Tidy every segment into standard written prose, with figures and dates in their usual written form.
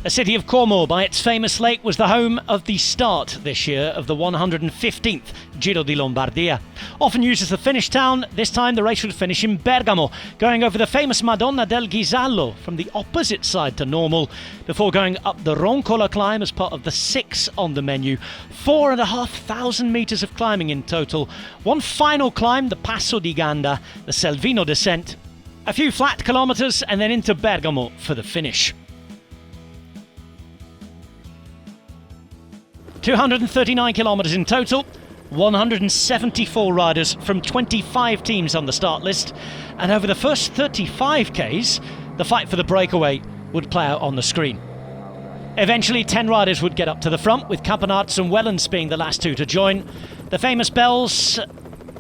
The city of Como, by its famous lake, was the home of the start this year of the 115th Giro di Lombardia. Often used as the finish town, this time the race would finish in Bergamo, going over the famous Madonna del Ghisallo from the opposite side to normal, before going up the Roncola climb as part of the 6 on the menu. 4,500 metres of climbing in total. One final climb, the Passo di Ganda, the Selvino descent. A few flat kilometres and then into Bergamo for the finish. 239 kilometres in total, 174 riders from 25 teams on the start list, and over the first 35 Ks, the fight for the breakaway would play out on the screen. Eventually 10 riders would get up to the front, with Campenaerts and Wellens being the last two to join. The famous bells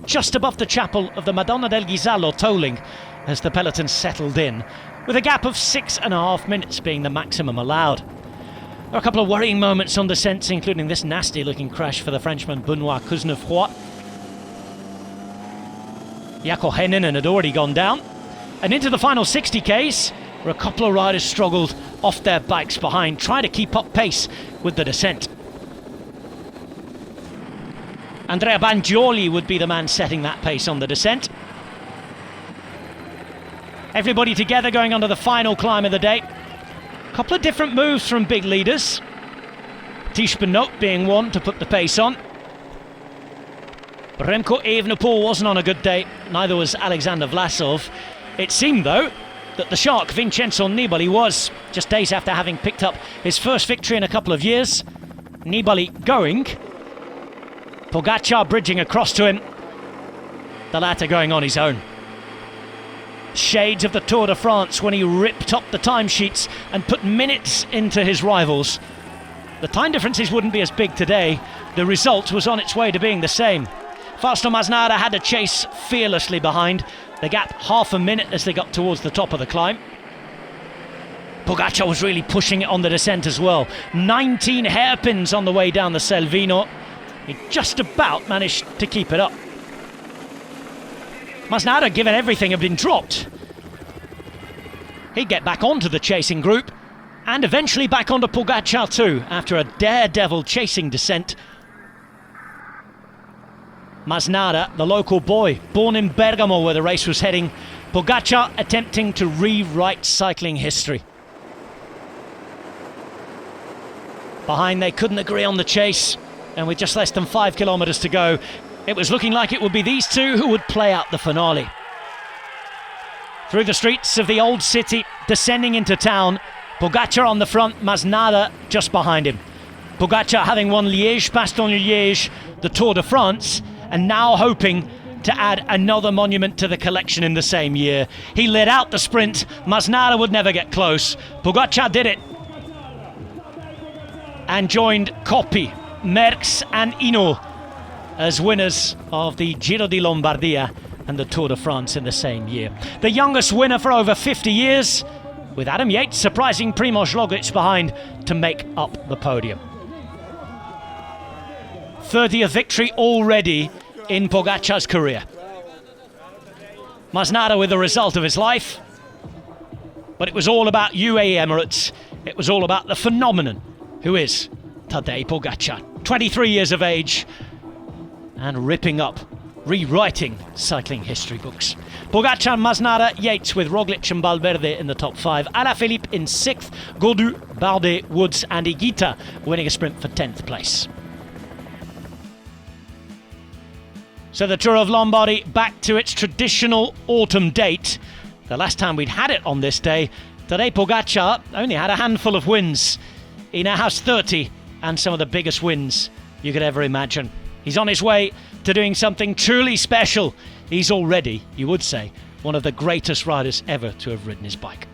just above the chapel of the Madonna del Ghisallo tolling as the peloton settled in, with a gap of 6.5 minutes being the maximum allowed. There are a couple of worrying moments on descents, including this nasty-looking crash for the Frenchman Benoit Kuznefroy. Jaakko Heinonen had already gone down. And into the final 60 Ks, where a couple of riders struggled off their bikes behind, trying to keep up pace with the descent. Andrea Bangioli would be the man setting that pace on the descent. Everybody together going onto the final climb of the day. Couple of different moves from big leaders. Tish Benoot being one to put the pace on. Remco Evenepoel wasn't on a good day, neither was Alexander Vlasov. It seemed, though, that the shark Vincenzo Nibali was, just days after having picked up his first victory in a couple of years. Nibali going, Pogačar bridging across to him, the latter going on his own. Shades of the Tour de France when he ripped up the timesheets and put minutes into his rivals. The time differences wouldn't be as big today. The result was on its way to being the same. Fausto Masnada had to chase fearlessly behind. The gap half a minute as they got towards the top of the climb. Pogačar was really pushing it on the descent as well. 19 hairpins on the way down the Selvino. He just about managed to keep it up. Masnada, given everything, had been dropped. He'd get back onto the chasing group and eventually back onto Pogačar too after a daredevil chasing descent. Masnada, the local boy, born in Bergamo where the race was heading. Pogačar attempting to rewrite cycling history. Behind, they couldn't agree on the chase, and with just less than 5 kilometres to go, it was looking like it would be these two who would play out the finale. Through the streets of the old city, descending into town, Pogačar on the front, Masnada just behind him. Pogačar having won Liège-Bastogne-Liège, the Tour de France, and now hoping to add another monument to the collection in the same year. He led out the sprint. Masnada would never get close. Pogačar did it and joined Coppi, Merckx and Hinault as winners of the Giro di Lombardia and the Tour de France in the same year. The youngest winner for over 50 years, with Adam Yates surprising Primož Roglič behind to make up the podium. 30th victory already in Pogačar's career. Masnada with the result of his life, but it was all about UAE Emirates. It was all about the phenomenon who is Tadej Pogačar. 23 years of age, and ripping up, rewriting cycling history books. Pogačar, Masnada, Yates with Roglič and Valverde in the top 5. Alaphilippe in 6th, Gaudu, Bardet, Woods and Higuita winning a sprint for 10th place. So the Tour of Lombardy back to its traditional autumn date. The last time we'd had it on this day, Tadej Pogačar only had a handful of wins. He now has 30 and some of the biggest wins you could ever imagine. He's on his way to doing something truly special. He's already, you would say, one of the greatest riders ever to have ridden his bike.